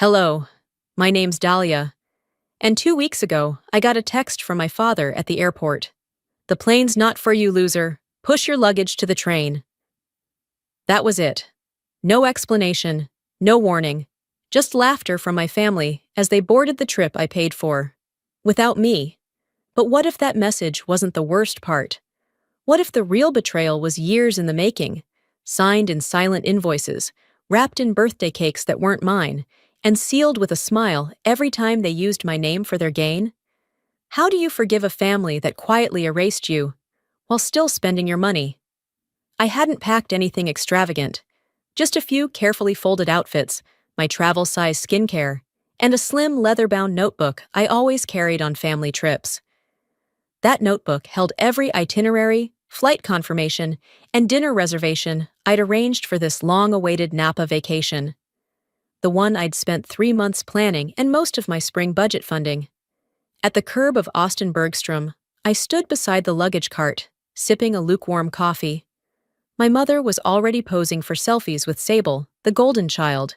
Hello, my name's Dahlia, and 2 weeks ago, I got a text from my father at the airport. The plane's not for you, loser. Push your luggage to the train. That was it. No explanation, no warning, just laughter from my family as they boarded the trip I paid for. Without me. But what if that message wasn't the worst part? What if the real betrayal was years in the making, signed in silent invoices, wrapped in birthday cakes that weren't mine, and sealed with a smile every time they used my name for their gain? How do you forgive a family that quietly erased you, while still spending your money? I hadn't packed anything extravagant, just a few carefully folded outfits, my travel-size skincare, and a slim leather-bound notebook I always carried on family trips. That notebook held every itinerary, flight confirmation, and dinner reservation I'd arranged for this long-awaited Napa vacation. The one I'd spent 3 months planning and most of my spring budget funding. At the curb of Austin Bergstrom, I stood beside the luggage cart, sipping a lukewarm coffee. My mother was already posing for selfies with Sable, the golden child.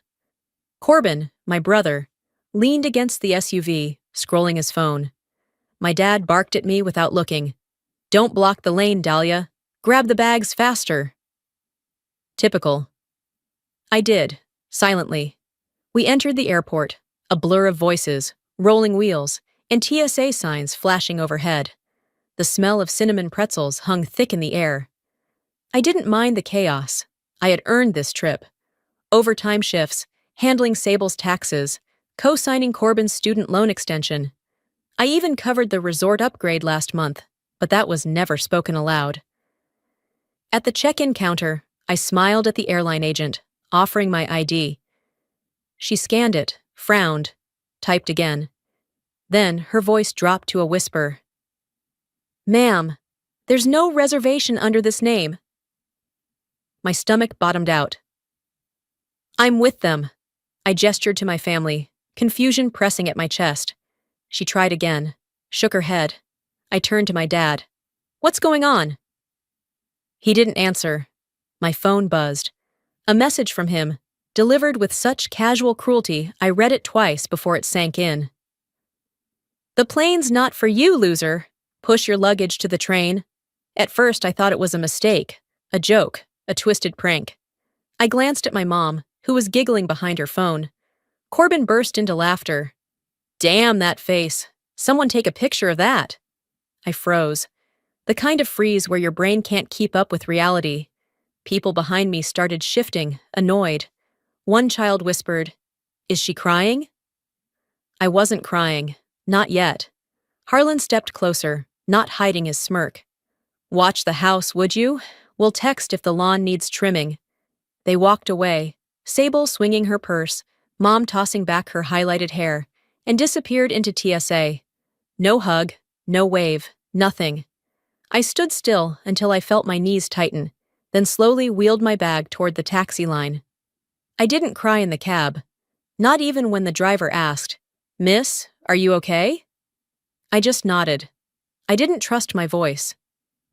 Corbin, my brother, leaned against the SUV, scrolling his phone. My dad barked at me without looking. "Don't block the lane, Dahlia. Grab the bags faster." Typical. I did, silently. We entered the airport, a blur of voices, rolling wheels, and TSA signs flashing overhead. The smell of cinnamon pretzels hung thick in the air. I didn't mind the chaos. I had earned this trip. Overtime shifts, handling Sable's taxes, co-signing Corbin's student loan extension. I even covered the resort upgrade last month, but that was never spoken aloud. At the check-in counter, I smiled at the airline agent, offering my ID. She scanned it, frowned, typed again. Then her voice dropped to a whisper. "Ma'am, there's no reservation under this name." My stomach bottomed out. "I'm with them." I gestured to my family, confusion pressing at my chest. She tried again, shook her head. I turned to my dad. "What's going on?" He didn't answer. My phone buzzed. A message from him, delivered with such casual cruelty I read it twice before it sank in. "The plane's not for you, loser. Push your luggage to the train." At first I thought it was a mistake, a joke, a twisted prank. I glanced at my mom, who was giggling behind her phone. Corbin burst into laughter. "Damn that face. Someone take a picture of that." I froze. The kind of freeze where your brain can't keep up with reality. People behind me started shifting, annoyed. One child whispered, "Is she crying?" I wasn't crying. Not yet. Harlan stepped closer, not hiding his smirk. "Watch the house, would you? We'll text if the lawn needs trimming." They walked away, Sable swinging her purse, Mom tossing back her highlighted hair, and disappeared into TSA. No hug, no wave, nothing. I stood still until I felt my knees tighten, then slowly wheeled my bag toward the taxi line. I didn't cry in the cab, not even when the driver asked, "Miss, are you okay?" I just nodded. I didn't trust my voice.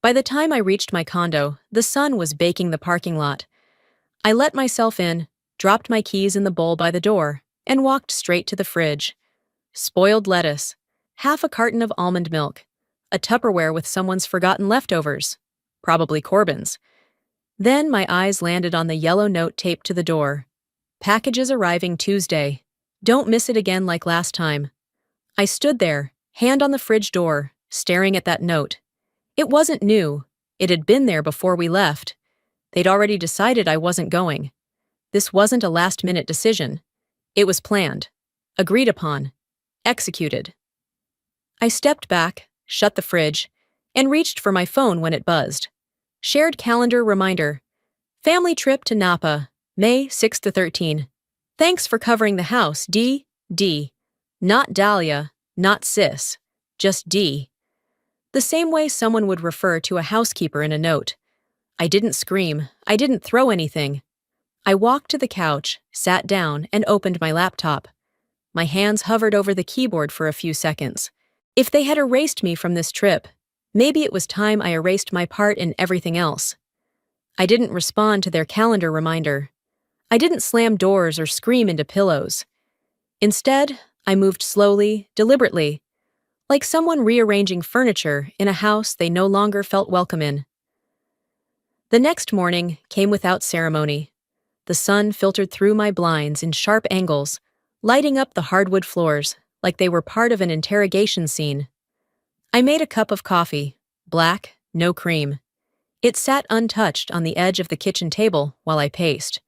By the time I reached my condo, the sun was baking the parking lot. I let myself in, dropped my keys in the bowl by the door, and walked straight to the fridge. Spoiled lettuce, half a carton of almond milk, a Tupperware with someone's forgotten leftovers, probably Corbin's. Then my eyes landed on the yellow note taped to the door. "Packages arriving Tuesday. Don't miss it again like last time." I stood there, hand on the fridge door, staring at that note. It wasn't new. It had been there before we left. They'd already decided I wasn't going. This wasn't a last-minute decision. It was planned, agreed upon, executed. I stepped back, shut the fridge, and reached for my phone when it buzzed. Shared calendar reminder. Family trip to Napa, May 6 to 13. Thanks for covering the house, D. Not Dahlia, not Sis, just D. The same way someone would refer to a housekeeper in a note. I didn't scream. I didn't throw anything. I walked to the couch, sat down, and opened my laptop. My hands hovered over the keyboard for a few seconds. If they had erased me from this trip, maybe it was time I erased my part in everything else. I didn't respond to their calendar reminder. I didn't slam doors or scream into pillows. Instead, I moved slowly, deliberately, like someone rearranging furniture in a house they no longer felt welcome in. The next morning came without ceremony. The sun filtered through my blinds in sharp angles, lighting up the hardwood floors like they were part of an interrogation scene. I made a cup of coffee, black, no cream. It sat untouched on the edge of the kitchen table while I paced.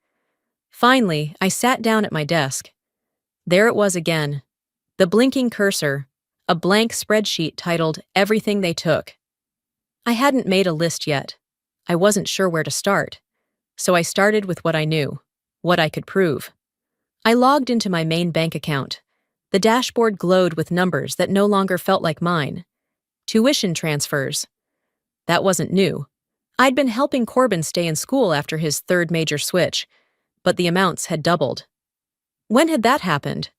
Finally, I sat down at my desk. There it was again, the blinking cursor, a blank spreadsheet titled Everything They Took. I hadn't made a list yet. I wasn't sure where to start. So I started with what I knew, what I could prove. I logged into my main bank account. The dashboard glowed with numbers that no longer felt like mine. Tuition transfers. That wasn't new. I'd been helping Corbin stay in school after his third major switch, but the amounts had doubled. When had that happened?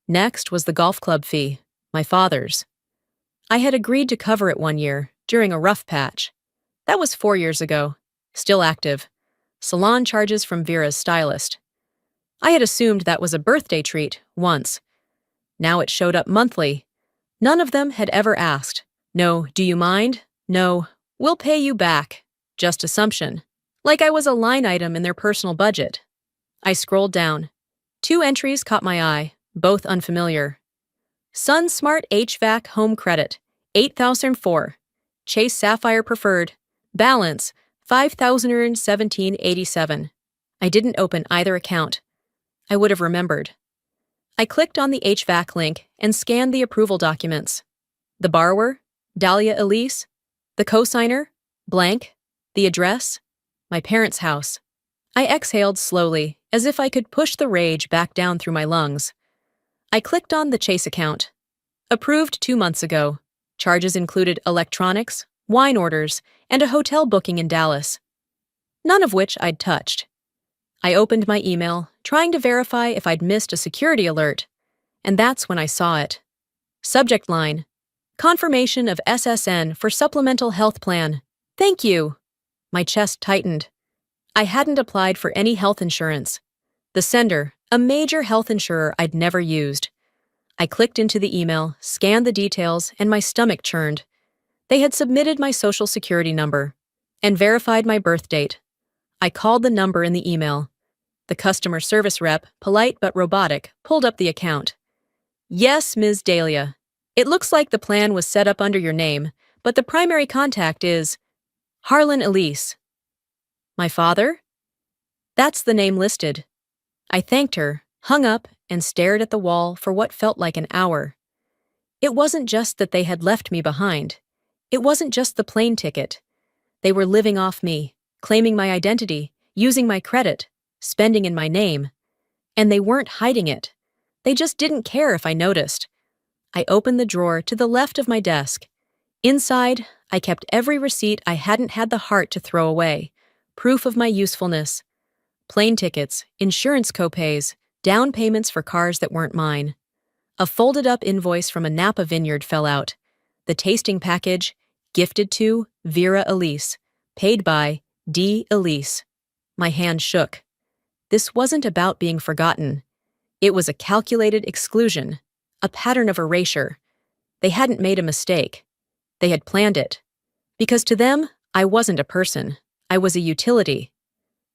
Next was the golf club fee, my father's. I had agreed to cover it one year, during a rough patch. That was 4 years ago. Still active. Salon charges from Vera's stylist. I had assumed that was a birthday treat, once. Now it showed up monthly. None of them had ever asked. No, do you mind? No, we'll pay you back. Just assumption. Like I was a line item in their personal budget. I scrolled down. 2 entries caught my eye, both unfamiliar. Sun Smart HVAC Home Credit, 8,004. Chase Sapphire Preferred. Balance, 5,017.87. I didn't open either account. I would have remembered. I clicked on the HVAC link and scanned the approval documents. The borrower, Dahlia Elise. The cosigner, blank. The address, my parents' house. I exhaled slowly, as if I could push the rage back down through my lungs. I clicked on the Chase account. Approved 2 months ago. Charges included electronics, wine orders, and a hotel booking in Dallas. None of which I'd touched. I opened my email, trying to verify if I'd missed a security alert, and that's when I saw it. Subject line: Confirmation of SSN for Supplemental Health Plan. Thank you. My chest tightened. I hadn't applied for any health insurance. The sender, a major health insurer I'd never used. I clicked into the email, scanned the details, and my stomach churned. They had submitted my social security number and verified my birth date. I called the number in the email. The customer service rep, polite but robotic, pulled up the account. Yes, Ms. Dahlia. It looks like the plan was set up under your name, but the primary contact is Harlan Elise. My father? That's the name listed. I thanked her, hung up, and stared at the wall for what felt like an hour. It wasn't just that they had left me behind. It wasn't just the plane ticket. They were living off me, claiming my identity, using my credit, spending in my name. And they weren't hiding it. They just didn't care if I noticed. I opened the drawer to the left of my desk. Inside, I kept every receipt I hadn't had the heart to throw away, proof of my usefulness. Plane tickets, insurance copays, down payments for cars that weren't mine. A folded-up invoice from a Napa vineyard fell out. The tasting package, gifted to Vera Elise, paid by D. Elise. My hand shook. This wasn't about being forgotten. It was a calculated exclusion, a pattern of erasure. They hadn't made a mistake. They had planned it. Because to them, I wasn't a person. I was a utility.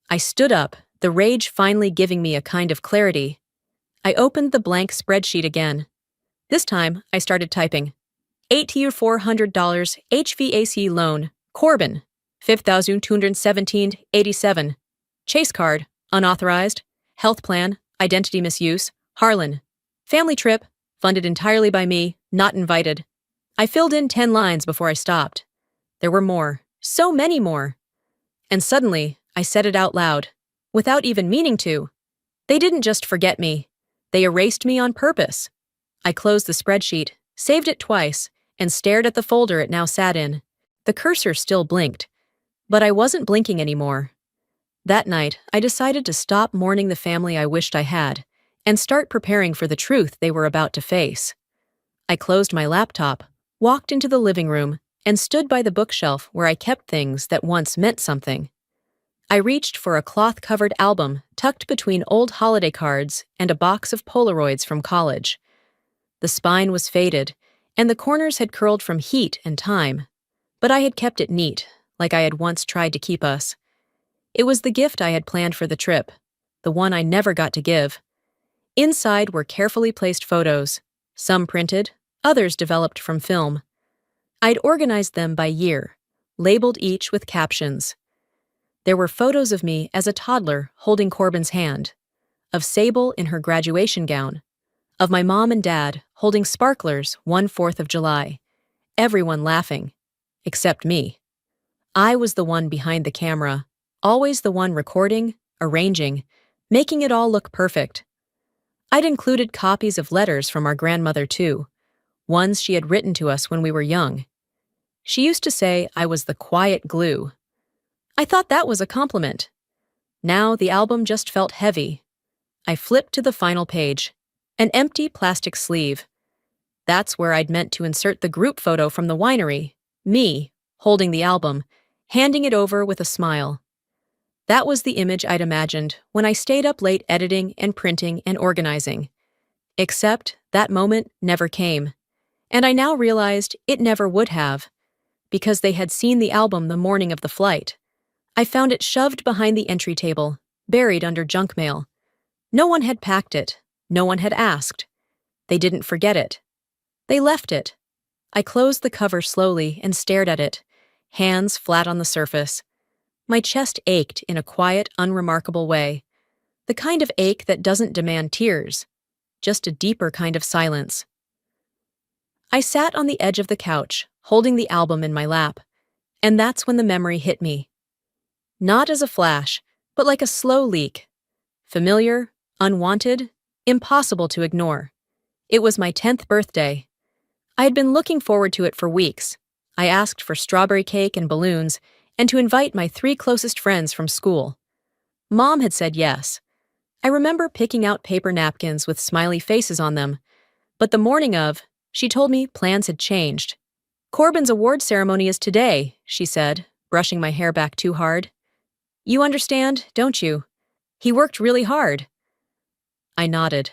I stood up, the rage finally giving me a kind of clarity. I opened the blank spreadsheet again. This time, I started typing. $8,400 HVAC loan, Corbin, 5,217.87. Chase card, unauthorized. Health plan, identity misuse, Harlan. Family trip, funded entirely by me, not invited. I filled in 10 lines before I stopped. There were more, so many more. And suddenly, I said it out loud, without even meaning to. They didn't just forget me. They erased me on purpose. I closed the spreadsheet, saved it twice, and stared at the folder it now sat in. The cursor still blinked, but I wasn't blinking anymore. That night, I decided to stop mourning the family I wished I had, and start preparing for the truth they were about to face. I closed my laptop, walked into the living room, and stood by the bookshelf where I kept things that once meant something. I reached for a cloth-covered album tucked between old holiday cards and a box of Polaroids from college. The spine was faded, and the corners had curled from heat and time, but I had kept it neat, like I had once tried to keep us. It was the gift I had planned for the trip, the one I never got to give. Inside were carefully placed photos, some printed, others developed from film. I'd organized them by year, labeled each with captions. There were photos of me as a toddler holding Corbin's hand, of Sable in her graduation gown, of my mom and dad holding sparklers one 4th of July, everyone laughing, except me. I was the one behind the camera, always the one recording, arranging, making it all look perfect. I'd included copies of letters from our grandmother too, ones she had written to us when we were young. She used to say I was the quiet glue. I thought that was a compliment. Now the album just felt heavy. I flipped to the final page, an empty plastic sleeve. That's where I'd meant to insert the group photo from the winery, me, holding the album, handing it over with a smile. That was the image I'd imagined when I stayed up late editing and printing and organizing. Except that moment never came, and I now realized it never would have, because they had seen the album the morning of the flight. I found it shoved behind the entry table, buried under junk mail. No one had packed it. No one had asked. They didn't forget it. They left it. I closed the cover slowly and stared at it, hands flat on the surface. My chest ached in a quiet, unremarkable way, the kind of ache that doesn't demand tears, just a deeper kind of silence. I sat on the edge of the couch, holding the album in my lap, and that's when the memory hit me. Not as a flash, but like a slow leak. Familiar, unwanted, impossible to ignore. It was my 10th birthday. I had been looking forward to it for weeks. I asked for strawberry cake and balloons, and to invite my 3 closest friends from school. Mom had said yes. I remember picking out paper napkins with smiley faces on them, but the morning of, she told me plans had changed. Corbin's award ceremony is today, she said, brushing my hair back too hard. You understand, don't you? He worked really hard. I nodded.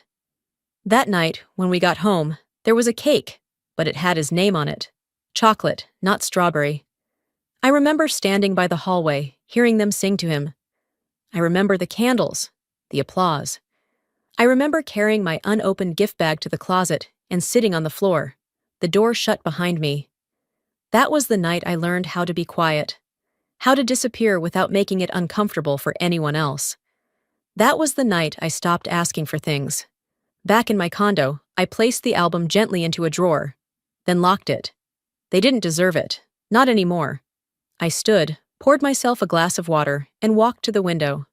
That night, when we got home, there was a cake, but it had his name on it. Chocolate, not strawberry. I remember standing by the hallway, hearing them sing to him. I remember the candles, the applause. I remember carrying my unopened gift bag to the closet and sitting on the floor, the door shut behind me. That was the night I learned how to be quiet, how to disappear without making it uncomfortable for anyone else. That was the night I stopped asking for things. Back in my condo, I placed the album gently into a drawer, then locked it. They didn't deserve it, not anymore. I stood, poured myself a glass of water, and walked to the window.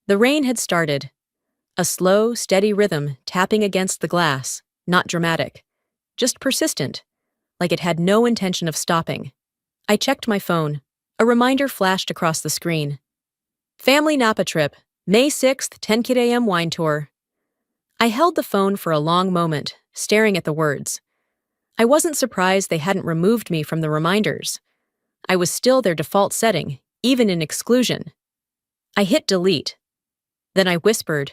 The rain had started. A slow, steady rhythm tapping against the glass, not dramatic, just persistent, like it had no intention of stopping. I checked my phone. A reminder flashed across the screen. Family Napa trip, May 6th, 10 a.m. wine tour. I held the phone for a long moment, staring at the words. I wasn't surprised they hadn't removed me from the reminders. I was still their default setting, even in exclusion. I hit delete. Then I whispered,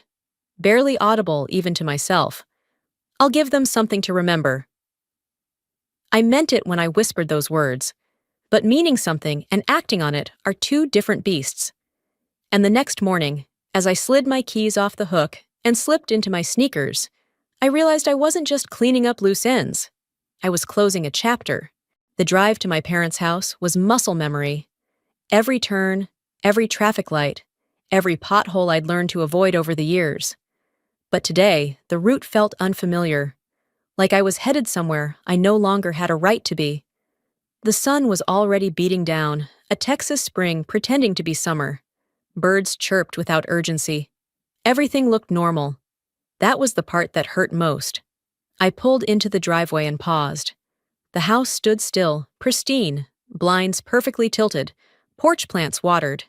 barely audible even to myself, I'll give them something to remember. I meant it when I whispered those words, but meaning something and acting on it are 2 different beasts. And the next morning, as I slid my keys off the hook and slipped into my sneakers, I realized I wasn't just cleaning up loose ends. I was closing a chapter. The drive to my parents' house was muscle memory. Every turn, every traffic light, every pothole I'd learned to avoid over the years. But today, the route felt unfamiliar, like I was headed somewhere I no longer had a right to be. The sun was already beating down, a Texas spring pretending to be summer. Birds chirped without urgency. Everything looked normal. That was the part that hurt most. I pulled into the driveway and paused. The house stood still, pristine, blinds perfectly tilted, porch plants watered.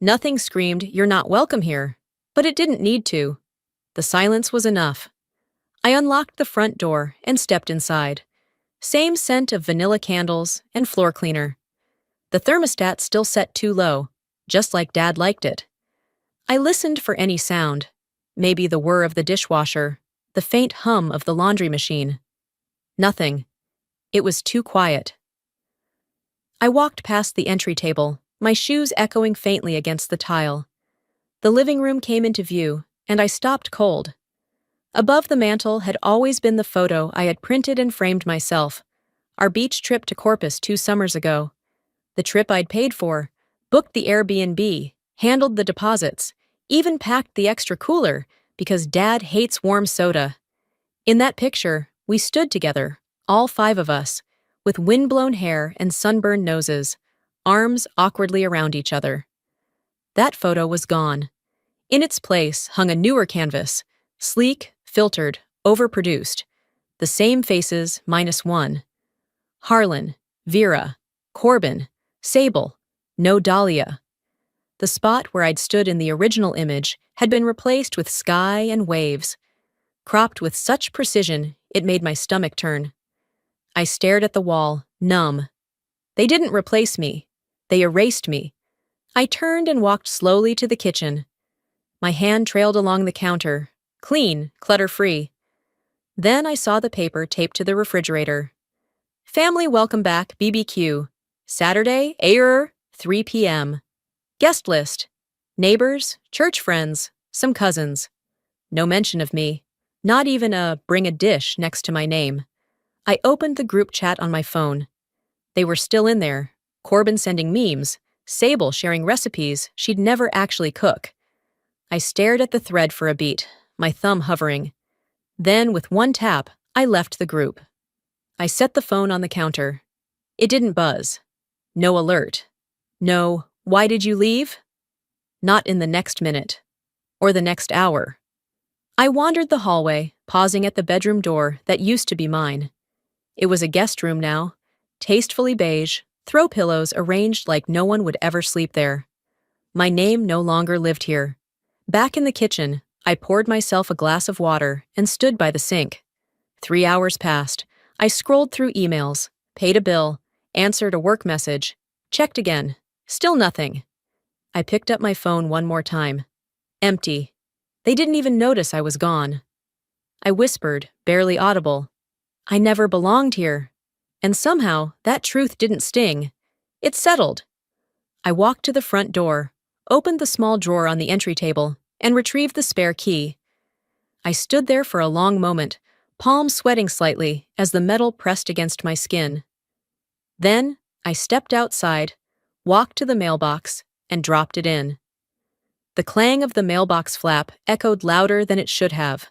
Nothing screamed, "You're not welcome here," but it didn't need to. The silence was enough. I unlocked the front door and stepped inside. Same scent of vanilla candles and floor cleaner. The thermostat still set too low, just like Dad liked it. I listened for any sound, maybe the whir of the dishwasher, the faint hum of the laundry machine. Nothing. It was too quiet. I walked past the entry table, my shoes echoing faintly against the tile. The living room came into view, and I stopped cold. Above the mantel had always been the photo I had printed and framed myself, our beach trip to Corpus 2 summers ago. The trip I'd paid for, booked the Airbnb, handled the deposits, even packed the extra cooler because Dad hates warm soda. In that picture, we stood together, all 5 of us, with wind-blown hair and sunburned noses, arms awkwardly around each other. That photo was gone. In its place hung a newer canvas, sleek, filtered, overproduced. The same faces minus 1. Harlan, Vera, Corbin, Sable, no Dahlia. The spot where I'd stood in the original image had been replaced with sky and waves, cropped with such precision it made my stomach turn. I stared at the wall, numb. They didn't replace me. They erased me. I turned and walked slowly to the kitchen. My hand trailed along the counter, clean, clutter-free. Then I saw the paper taped to the refrigerator. Family welcome back BBQ. Saturday, 3 p.m. Guest list. Neighbors, church friends, some cousins. No mention of me. Not even a bring a dish next to my name. I opened the group chat on my phone. They were still in there. Corbin sending memes, Sable sharing recipes she'd never actually cook. I stared at the thread for a beat, my thumb hovering. Then, with one tap, I left the group. I set the phone on the counter. It didn't buzz. No alert. No, why did you leave? Not in the next minute. Or the next hour. I wandered the hallway, pausing at the bedroom door that used to be mine. It was a guest room now, tastefully beige, throw pillows arranged like no one would ever sleep there. My name no longer lived here. Back in the kitchen, I poured myself a glass of water and stood by the sink. 3 hours passed. I scrolled through emails, paid a bill, answered a work message, checked again. Still nothing. I picked up my phone one more time. Empty. They didn't even notice I was gone. I whispered, barely audible. I never belonged here. And somehow, that truth didn't sting. It settled. I walked to the front door, opened the small drawer on the entry table, and retrieved the spare key. I stood there for a long moment, palms sweating slightly as the metal pressed against my skin. Then, I stepped outside, walked to the mailbox, and dropped it in. The clang of the mailbox flap echoed louder than it should have.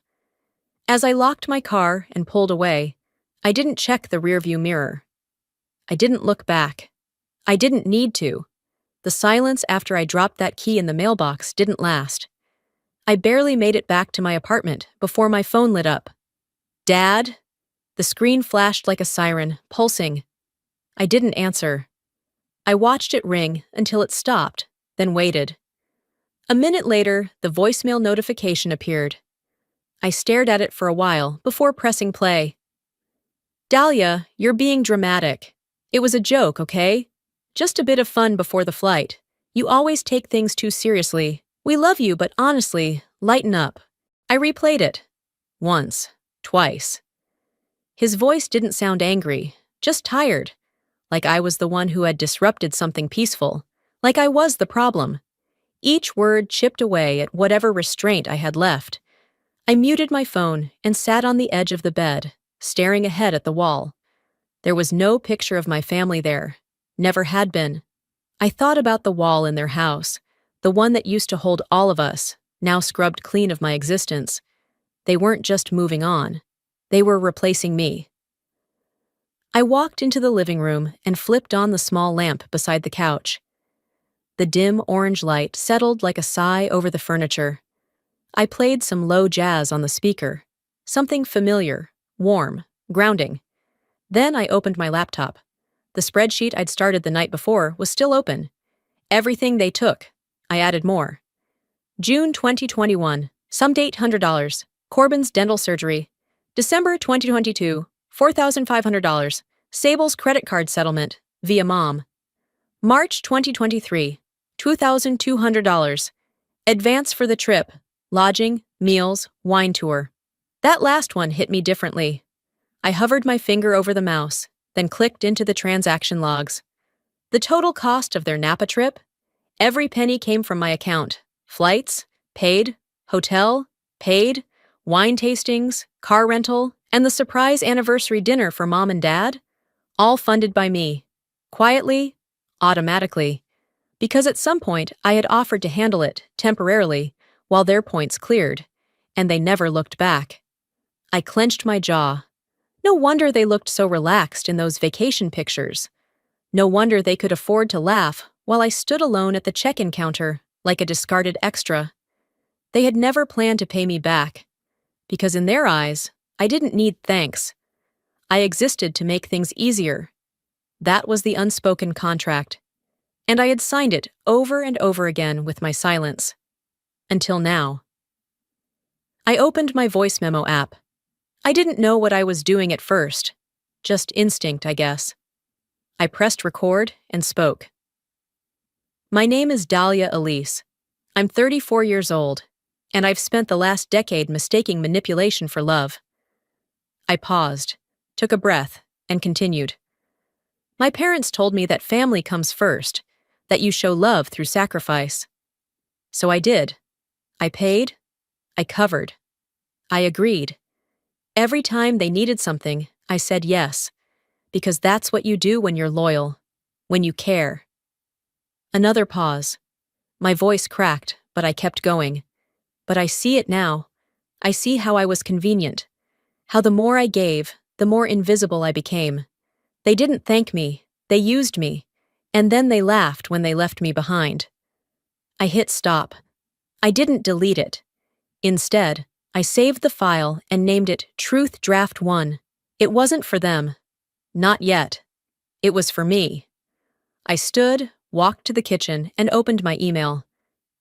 As I locked my car and pulled away, I didn't check the rearview mirror. I didn't look back. I didn't need to. The silence after I dropped that key in the mailbox didn't last. I barely made it back to my apartment before my phone lit up. Dad? The screen flashed like a siren, pulsing. I didn't answer. I watched it ring until it stopped, then waited. A minute later, the voicemail notification appeared. I stared at it for a while before pressing play. Dahlia, you're being dramatic. It was a joke, okay? Just a bit of fun before the flight. You always take things too seriously. We love you, but honestly, lighten up. I replayed it. Once. Twice. His voice didn't sound angry, just tired. Like I was the one who had disrupted something peaceful. Like I was the problem. Each word chipped away at whatever restraint I had left. I muted my phone and sat on the edge of the bed, staring ahead at the wall. There was no picture of my family there. Never had been. I thought about the wall in their house, the one that used to hold all of us, now scrubbed clean of my existence. They weren't just moving on. They were replacing me. I walked into the living room and flipped on the small lamp beside the couch. The dim orange light settled like a sigh over the furniture. I played some low jazz on the speaker, something familiar, warm, grounding. Then I opened my laptop. The spreadsheet I'd started the night before was still open. Everything they took. I added more. June 2021, summed $800. Corbin's dental surgery. December 2022, $4,500. Sable's credit card settlement, via mom. March 2023, $2,200. Advance for the trip. Lodging, meals, wine tour. That last one hit me differently. I hovered my finger over the mouse, then clicked into the transaction logs. The total cost of their Napa trip? Every penny came from my account. Flights, paid, hotel, paid, wine tastings, car rental, and the surprise anniversary dinner for mom and dad? All funded by me. Quietly, automatically. Because at some point I had offered to handle it, temporarily, while their points cleared, and they never looked back. I clenched my jaw. No wonder they looked so relaxed in those vacation pictures. No wonder they could afford to laugh while I stood alone at the check-in counter, like a discarded extra. They had never planned to pay me back, because in their eyes, I didn't need thanks. I existed to make things easier. That was the unspoken contract, and I had signed it over and over again with my silence. Until now. I opened my voice memo app. I didn't know what I was doing at first. Just instinct, I guess. I pressed record and spoke. My name is Dahlia Elise. I'm 34 years old, and I've spent the last decade mistaking manipulation for love. I paused, took a breath, and continued. My parents told me that family comes first, that you show love through sacrifice. So I did. I paid. I covered. I agreed. Every time they needed something, I said yes, because that's what you do when you're loyal, when you care. Another pause. My voice cracked, but I kept going. But I see it now. I see how I was convenient, how the more I gave, the more invisible I became. They didn't thank me, they used me, and then they laughed when they left me behind. I hit stop. I didn't delete it. Instead, I saved the file and named it Truth Draft 1. It wasn't for them. Not yet. It was for me. I stood, walked to the kitchen, and opened my email.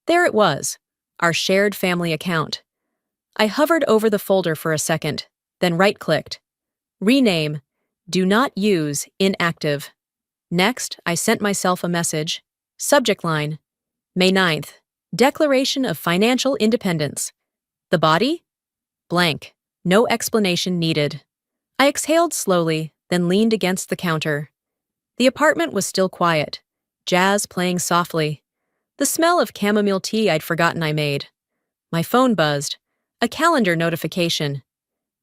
There it was, our shared family account. I hovered over the folder for a second, then right-clicked. Rename. Do not use inactive. Next, I sent myself a message. Subject line. May 9th. Declaration of Financial Independence. The body? Blank. No explanation needed. I exhaled slowly, then leaned against the counter. The apartment was still quiet, jazz playing softly. The smell of chamomile tea I'd forgotten I made. My phone buzzed. A calendar notification.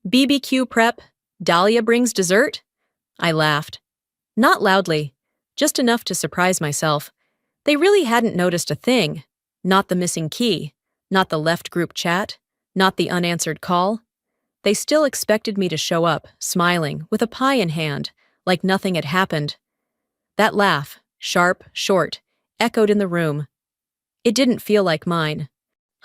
BBQ prep. Dahlia brings dessert? I laughed. Not loudly, just enough to surprise myself. They really hadn't noticed a thing. Not the missing key, not the left group chat, not the unanswered call. They still expected me to show up, smiling, with a pie in hand, like nothing had happened. That laugh, sharp, short, echoed in the room. It didn't feel like mine.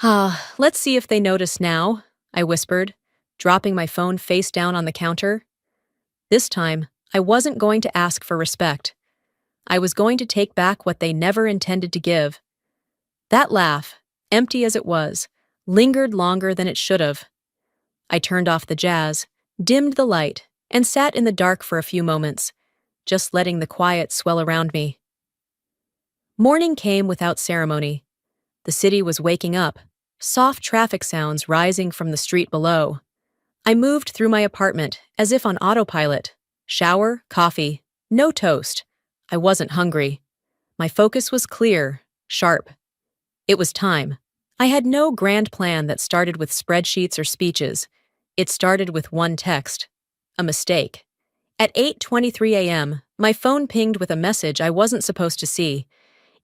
Let's see if they notice now, I whispered, dropping my phone face down on the counter. This time, I wasn't going to ask for respect. I was going to take back what they never intended to give. That laugh, empty as it was, lingered longer than it should have. I turned off the jazz, dimmed the light, and sat in the dark for a few moments, just letting the quiet swell around me. Morning came without ceremony. The city was waking up, soft traffic sounds rising from the street below. I moved through my apartment as if on autopilot. Shower, coffee, no toast. I wasn't hungry. My focus was clear, sharp. It was time. I had no grand plan that started with spreadsheets or speeches. It started with one text. A mistake. At 8:23 a.m., my phone pinged with a message I wasn't supposed to see.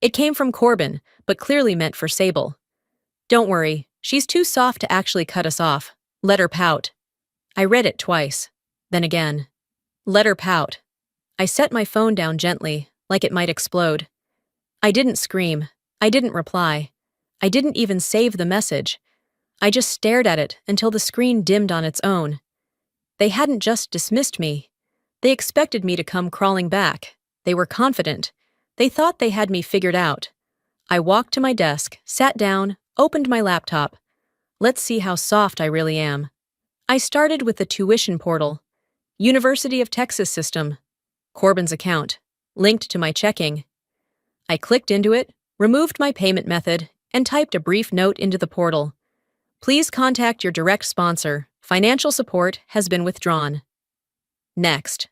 It came from Corbin, but clearly meant for Sable. Don't worry, she's too soft to actually cut us off. Let her pout. I read it twice. Then again. Let her pout. I set my phone down gently, like it might explode. I didn't scream. I didn't reply. I didn't even save the message. I just stared at it until the screen dimmed on its own. They hadn't just dismissed me. They expected me to come crawling back. They were confident. They thought they had me figured out. I walked to my desk, sat down, opened my laptop. Let's see how soft I really am. I started with the tuition portal. University of Texas system. Corbin's account. Linked to my checking. I clicked into it, removed my payment method, and typed a brief note into the portal. Please contact your direct sponsor. Financial support has been withdrawn. Next.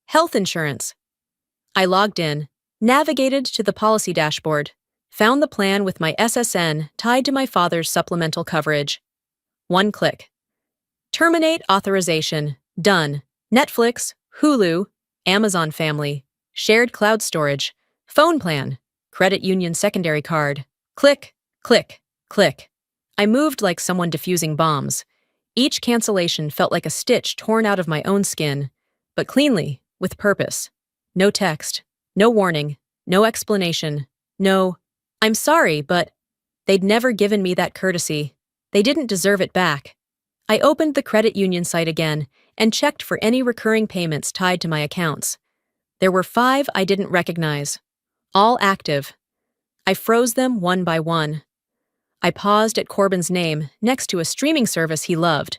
Health insurance. I logged in, navigated to the policy dashboard, found the plan with my SSN tied to my father's supplemental coverage. One click. Terminate authorization. Done. Netflix, Hulu, Amazon Family, shared cloud storage, phone plan, credit union secondary card. Click, click, click. I moved like someone defusing bombs. Each cancellation felt like a stitch torn out of my own skin, but cleanly, with purpose. No text, no warning, no explanation, no, I'm sorry, but they'd never given me that courtesy. They didn't deserve it back. I opened the credit union site again and checked for any recurring payments tied to my accounts. There were 5 I didn't recognize, all active. I froze them one by one. I paused at Corbin's name next to a streaming service he loved,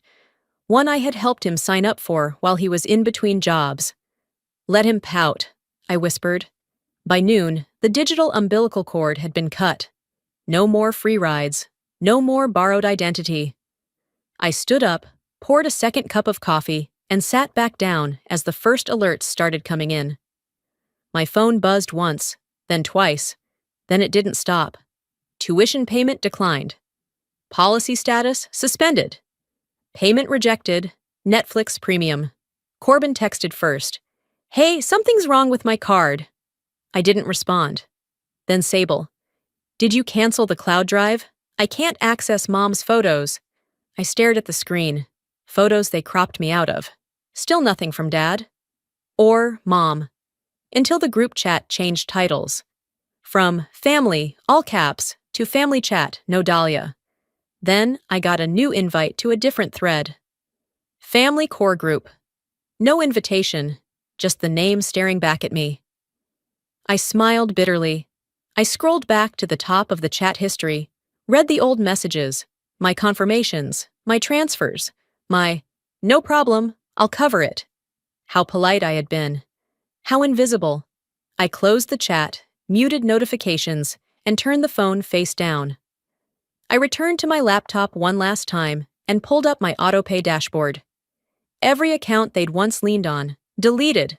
one I had helped him sign up for while he was in between jobs. Let him pout, I whispered. By noon, the digital umbilical cord had been cut. No more free rides, no more borrowed identity. I stood up, poured a second cup of coffee, and sat back down as the first alerts started coming in. My phone buzzed once, then twice, then it didn't stop. Tuition payment declined. Policy status suspended. Payment rejected. Netflix premium. Corbin texted first. Hey, something's wrong with my card. I didn't respond. Then Sable. Did you cancel the cloud drive? I can't access Mom's photos. I stared at the screen. Photos they cropped me out of. Still nothing from Dad. Or Mom. Until the group chat changed titles. From Family, all caps, to Family Chat, no Dahlia. Then I got a new invite to a different thread. Family Core Group. No invitation, just the name staring back at me. I smiled bitterly. I scrolled back to the top of the chat history, read the old messages, my confirmations, my transfers, my, no problem, I'll cover it. How polite I had been. How invisible. I closed the chat, muted notifications, and turned the phone face down. I returned to my laptop one last time and pulled up my autopay dashboard. Every account they'd once leaned on, deleted.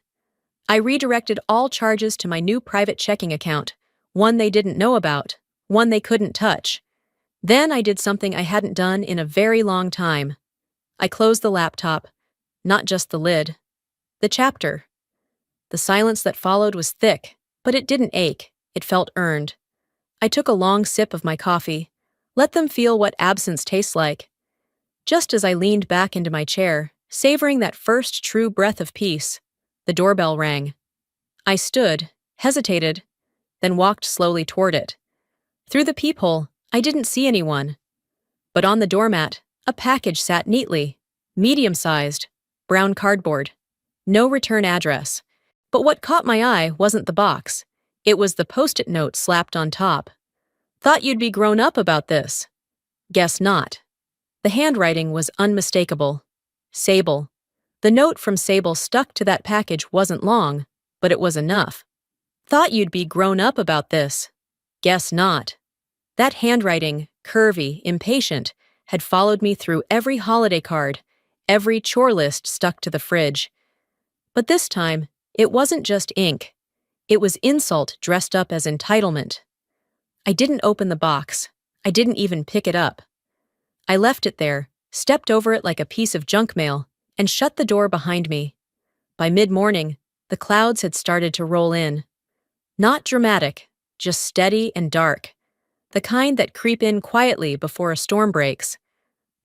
I redirected all charges to my new private checking account, one they didn't know about, one they couldn't touch. Then I did something I hadn't done in a very long time. I closed the laptop, not just the lid, the chapter. The silence that followed was thick, but it didn't ache, it felt earned. I took a long sip of my coffee, let them feel what absence tastes like. Just as I leaned back into my chair, savoring that first true breath of peace, the doorbell rang. I stood, hesitated, then walked slowly toward it. Through the peephole, I didn't see anyone. But on the doormat, a package sat neatly, medium-sized, brown cardboard. No return address. But what caught my eye wasn't the box. It was the post-it note slapped on top. Thought you'd be grown up about this. Guess not. The handwriting was unmistakable. Sable. The note from Sable stuck to that package wasn't long, but it was enough. Thought you'd be grown up about this. Guess not. That handwriting, curvy, impatient, had followed me through every holiday card, every chore list stuck to the fridge. But this time, it wasn't just ink. It was insult dressed up as entitlement. I didn't open the box. I didn't even pick it up. I left it there, stepped over it like a piece of junk mail, and shut the door behind me. By mid-morning, the clouds had started to roll in. Not dramatic, just steady and dark. The kind that creep in quietly before a storm breaks.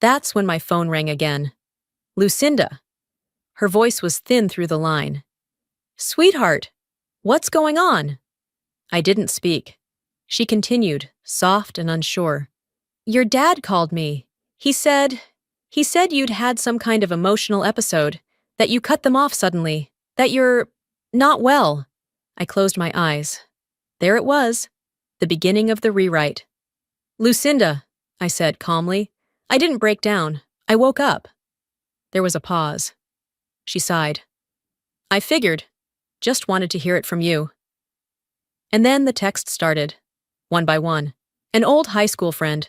That's when my phone rang again. Lucinda. Her voice was thin through the line. Sweetheart, what's going on? I didn't speak. She continued, soft and unsure. Your dad called me. He said you'd had some kind of emotional episode, that you cut them off suddenly, that you're not well. I closed my eyes. There it was, the beginning of the rewrite. Lucinda, I said calmly. I didn't break down. I woke up. There was a pause. She sighed. I figured. Just wanted to hear it from you. And then the text started. one by one. An old high school friend.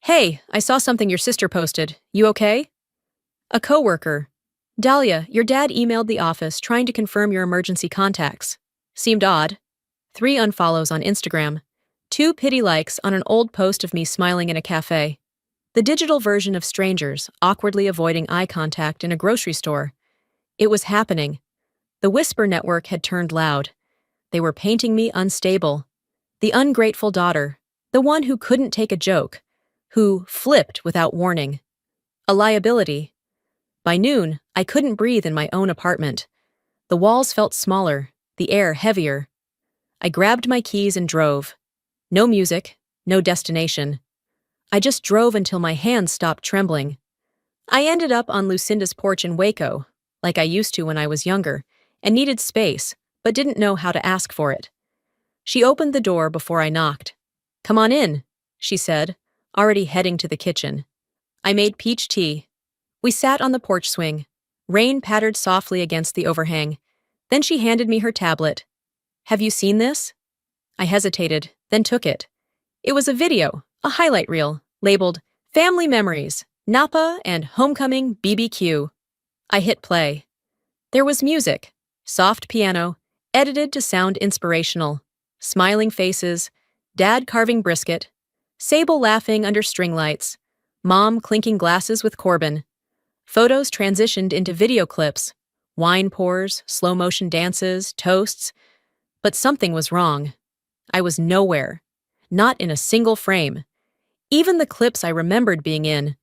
Hey, I saw something your sister posted. You okay? A coworker. Dahlia, your dad emailed the office trying to confirm your emergency contacts. Seemed odd. 3 unfollows on Instagram. 2 pity likes on an old post of me smiling in a cafe. The digital version of strangers awkwardly avoiding eye contact in a grocery store. It was happening. The whisper network had turned loud. They were painting me unstable. The ungrateful daughter. The one who couldn't take a joke. Who flipped without warning. A liability. By noon, I couldn't breathe in my own apartment. The walls felt smaller, the air heavier. I grabbed my keys and drove. No music, no destination. I just drove until my hands stopped trembling. I ended up on Lucinda's porch in Waco, like I used to when I was younger, and needed space, but didn't know how to ask for it. She opened the door before I knocked. "Come on in," she said, already heading to the kitchen. I made peach tea. We sat on the porch swing. Rain pattered softly against the overhang. Then she handed me her tablet. "Have you seen this?" I hesitated, then took it. It was a video, a highlight reel, labeled Family Memories, Napa and Homecoming BBQ. I hit play. There was music, soft piano, edited to sound inspirational, smiling faces, Dad carving brisket, Sable laughing under string lights, Mom clinking glasses with Corbin. Photos transitioned into video clips, wine pours, slow-motion dances, toasts. But something was wrong. I was nowhere. Not in a single frame. Even the clips I remembered being in,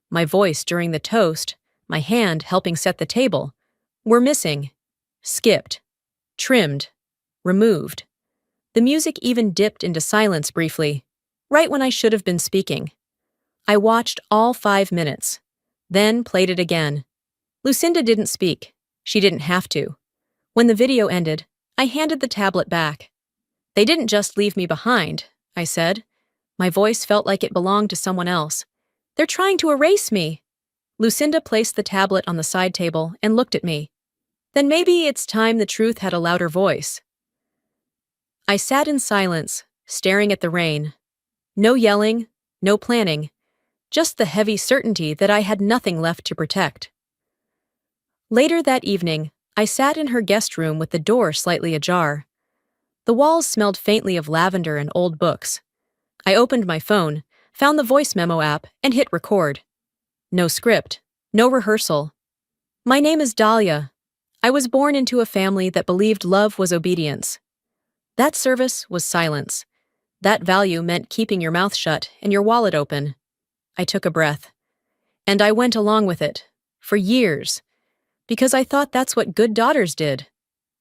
my voice during the toast, my hand helping set the table, were missing. Skipped. Trimmed. Removed. The music even dipped into silence briefly, right when I should have been speaking. I watched all 5 minutes. Then played it again. Lucinda didn't speak. She didn't have to. When the video ended, I handed the tablet back. "They didn't just leave me behind," I said. My voice felt like it belonged to someone else. "They're trying to erase me." Lucinda placed the tablet on the side table and looked at me. "Then maybe it's time the truth had a louder voice." I sat in silence, staring at the rain. No yelling, no planning. Just the heavy certainty that I had nothing left to protect. Later that evening, I sat in her guest room with the door slightly ajar. The walls smelled faintly of lavender and old books. I opened my phone, found the voice memo app, and hit record. No script, no rehearsal. "My name is Dahlia. I was born into a family that believed love was obedience. That service was silence. That value meant keeping your mouth shut and your wallet open." I took a breath. And I went along with it, for years, because I thought that's what good daughters did.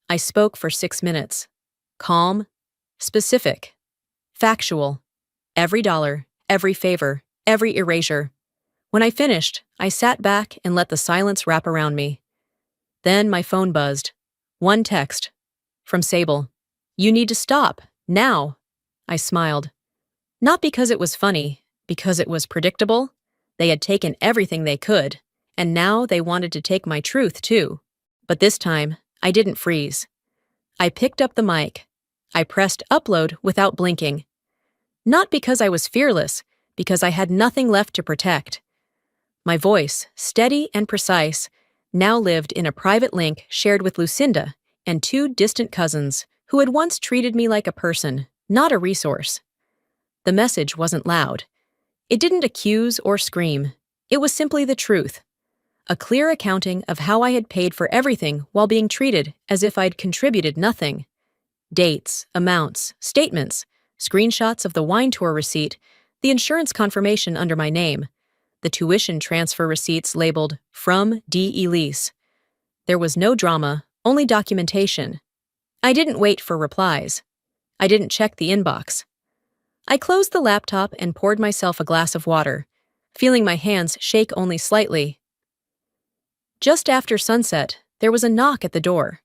I spoke for 6 minutes. Calm, specific, factual. Every dollar, every favor, every erasure. When I finished, I sat back and let the silence wrap around me. Then my phone buzzed. One text. From Sable. "You need to stop, now." I smiled. Not because it was funny, because it was predictable. They had taken everything they could, and now they wanted to take my truth too. But this time, I didn't freeze. I picked up the mic. I pressed upload without blinking. Not because I was fearless, because I had nothing left to protect. My voice, steady and precise, now lived in a private link shared with Lucinda and 2 distant cousins who had once treated me like a person, not a resource. The message wasn't loud. It didn't accuse or scream. It was simply the truth. A clear accounting of how I had paid for everything while being treated as if I'd contributed nothing. Dates, amounts, statements, screenshots of the wine tour receipt, the insurance confirmation under my name, the tuition transfer receipts labeled "From D. Elise." There was no drama, only documentation. I didn't wait for replies. I didn't check the inbox. I closed the laptop and poured myself a glass of water, feeling my hands shake only slightly. Just after sunset, there was a knock at the door.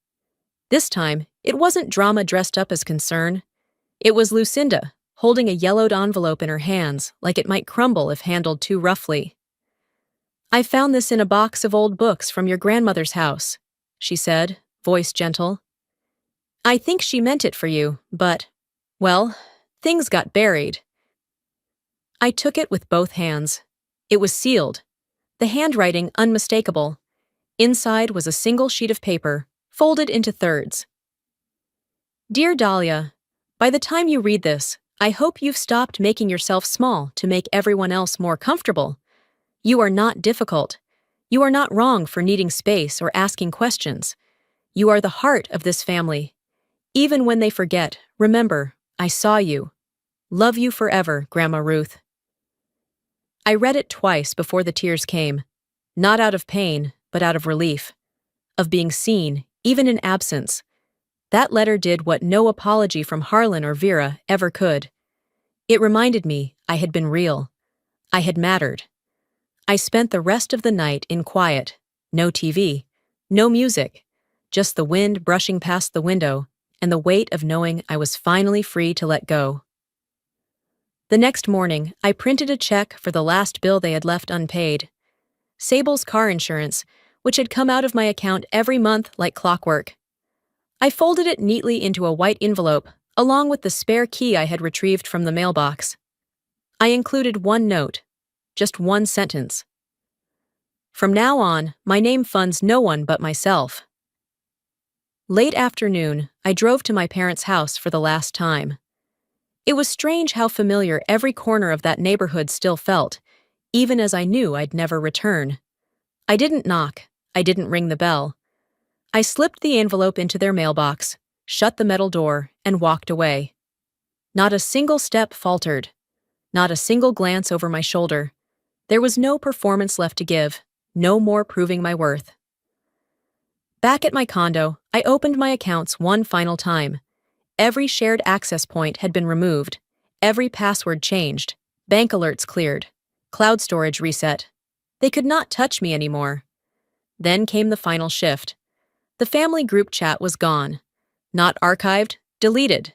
This time, it wasn't drama dressed up as concern. It was Lucinda, holding a yellowed envelope in her hands, like it might crumble if handled too roughly. "I found this in a box of old books from your grandmother's house," she said, voice gentle. "I think she meant it for you, but, well, Things got buried. I took it with both hands. It was sealed, the handwriting unmistakable. Inside was a single sheet of paper, folded into thirds. Dear Dahlia, by the time you read this, I hope you've stopped making yourself small to make everyone else more comfortable. You are not difficult. You are not wrong for needing space or asking questions. You are the heart of this family. Even when they forget, remember, I saw you. Love you forever, Grandma Ruth. I read it twice before the tears came, not out of pain, but out of relief, of being seen, even in absence. That letter did what no apology from Harlan or Vera ever could. It reminded me I had been real. I had mattered. I spent the rest of the night in quiet. No TV, no music, just the wind brushing past the window and the weight of knowing I was finally free to let go. The next morning, I printed a check for the last bill they had left unpaid. Sable's car insurance, which had come out of my account every month like clockwork. I folded it neatly into a white envelope, along with the spare key I had retrieved from the mailbox. I included one note, just one sentence. From now on, my name funds no one but myself. Late afternoon, I drove to my parents' house for the last time. It was strange how familiar every corner of that neighborhood still felt, even as I knew I'd never return. I didn't knock. I didn't ring the bell. I slipped the envelope into their mailbox, shut the metal door, and walked away. Not a single step faltered. Not a single glance over my shoulder. There was no performance left to give, no more proving my worth. Back at my condo, I opened my accounts one final time. Every shared access point had been removed, every password changed, bank alerts cleared, cloud storage reset. They could not touch me anymore. Then came the final shift. The family group chat was gone. Not archived, deleted.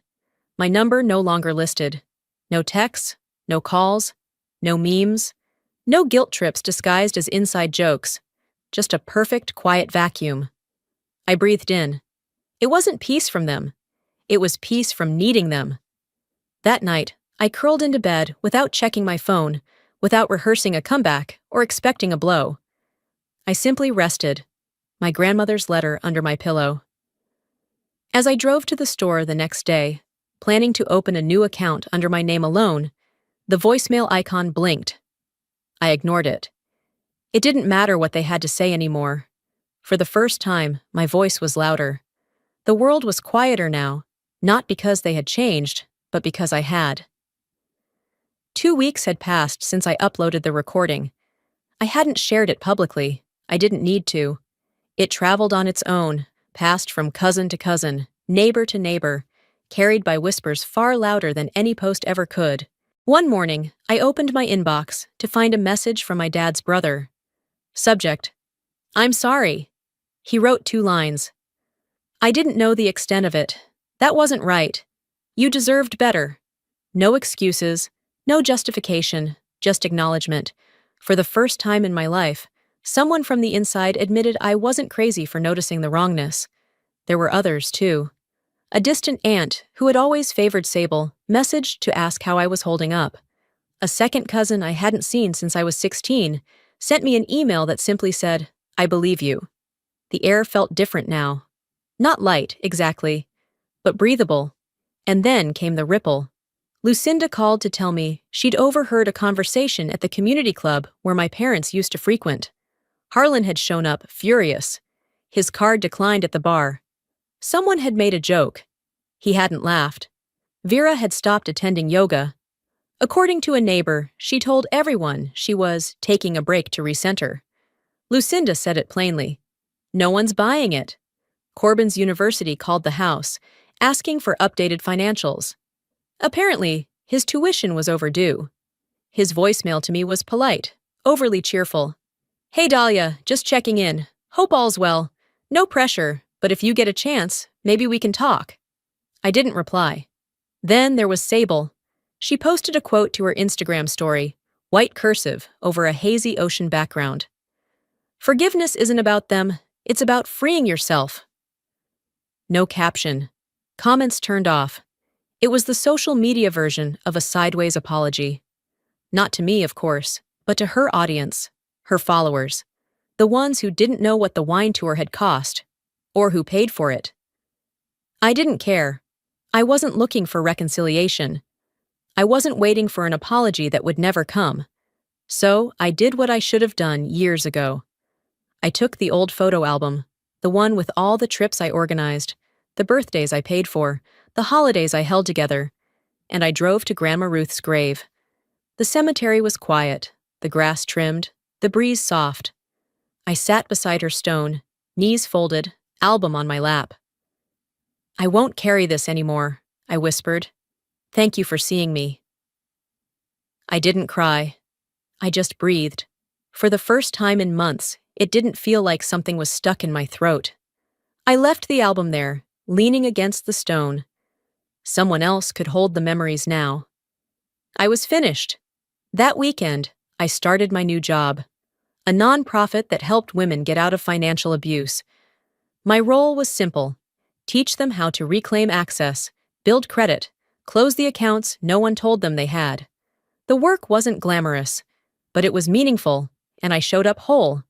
My number no longer listed. No texts, no calls, no memes, no guilt trips disguised as inside jokes. Just a perfect, quiet vacuum. I breathed in. It wasn't peace from them. It was peace from needing them. That night, I curled into bed without checking my phone, without rehearsing a comeback or expecting a blow. I simply rested, my grandmother's letter under my pillow. As I drove to the store the next day, planning to open a new account under my name alone, the voicemail icon blinked. I ignored it. It didn't matter what they had to say anymore. For the first time, my voice was louder. The world was quieter now, not because they had changed, but because I had. 2 weeks had passed since I uploaded the recording. I hadn't shared it publicly. I didn't need to. It traveled on its own, passed from cousin to cousin, neighbor to neighbor, carried by whispers far louder than any post ever could. One morning, I opened my inbox to find a message from my dad's brother. Subject: I'm sorry. He wrote 2 lines. I didn't know the extent of it. That wasn't right. You deserved better. No excuses, no justification, just acknowledgement. For the first time in my life, someone from the inside admitted I wasn't crazy for noticing the wrongness. There were others, too. A distant aunt, who had always favored Sable, messaged to ask how I was holding up. A second cousin I hadn't seen since I was 16 sent me an email that simply said, I believe you. The air felt different now. Not light, exactly, but breathable. And then came the ripple. Lucinda called to tell me she'd overheard a conversation at the community club where my parents used to frequent. Harlan had shown up, furious. His card declined at the bar. Someone had made a joke. He hadn't laughed. Vera had stopped attending yoga. According to a neighbor, she told everyone she was taking a break to recenter. Lucinda said it plainly. No one's buying it. Corbin's University called the house, asking for updated financials. Apparently, his tuition was overdue. His voicemail to me was polite, overly cheerful. Hey Dahlia, just checking in. Hope all's well. No pressure, but if you get a chance, maybe we can talk. I didn't reply. Then there was Sable. She posted a quote to her Instagram story, white cursive over a hazy ocean background. Forgiveness isn't about them, it's about freeing yourself. No caption. Comments turned off. It was the social media version of a sideways apology. Not to me, of course, but to her audience, her followers, the ones who didn't know what the wine tour had cost, or who paid for it. I didn't care. I wasn't looking for reconciliation. I wasn't waiting for an apology that would never come. So I did what I should have done years ago. I took the old photo album, the one with all the trips I organized, the birthdays I paid for, the holidays I held together, and I drove to Grandma Ruth's grave. The cemetery was quiet, the grass trimmed, the breeze soft. I sat beside her stone, knees folded, album on my lap. "I won't carry this anymore," I whispered. "Thank you for seeing me." I didn't cry. I just breathed. For the first time in months, it didn't feel like something was stuck in my throat. I left the album there, leaning against the stone. Someone else could hold the memories now. I was finished. That weekend, I started my new job, a nonprofit that helped women get out of financial abuse. My role was simple: teach them how to reclaim access, build credit, close the accounts no one told them they had. The work wasn't glamorous, but it was meaningful, and I showed up whole.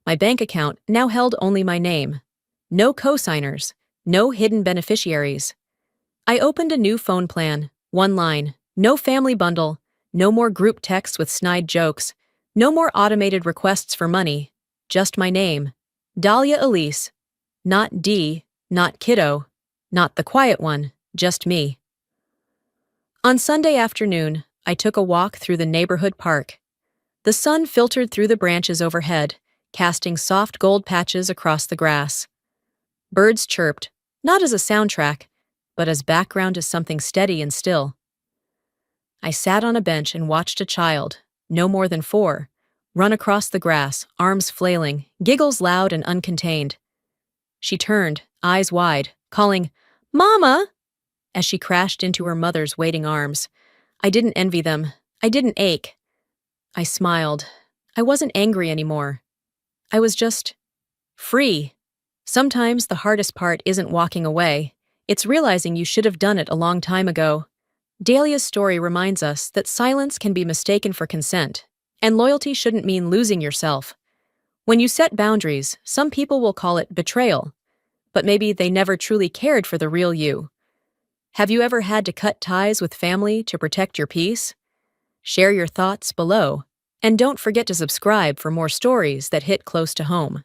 My bank account now held only my name. No co-signers, no hidden beneficiaries. I opened a new phone plan, one line, no family bundle, no more group texts with snide jokes, no more automated requests for money, just my name, Dahlia Elise. Not D, not kiddo, not the quiet one, just me. On Sunday afternoon, I took a walk through the neighborhood park. The sun filtered through the branches overhead, casting soft gold patches across the grass. Birds chirped, not as a soundtrack, but as background to something steady and still. I sat on a bench and watched a child, no more than 4, run across the grass, arms flailing, giggles loud and uncontained. She turned, eyes wide, calling, "Mama!" as she crashed into her mother's waiting arms. I didn't envy them. I didn't ache. I smiled. I wasn't angry anymore. I was just free. Sometimes the hardest part isn't walking away. It's realizing you should have done it a long time ago. Dahlia's story reminds us that silence can be mistaken for consent, and loyalty shouldn't mean losing yourself. When you set boundaries, some people will call it betrayal, but maybe they never truly cared for the real you. Have you ever had to cut ties with family to protect your peace? Share your thoughts below, and don't forget to subscribe for more stories that hit close to home.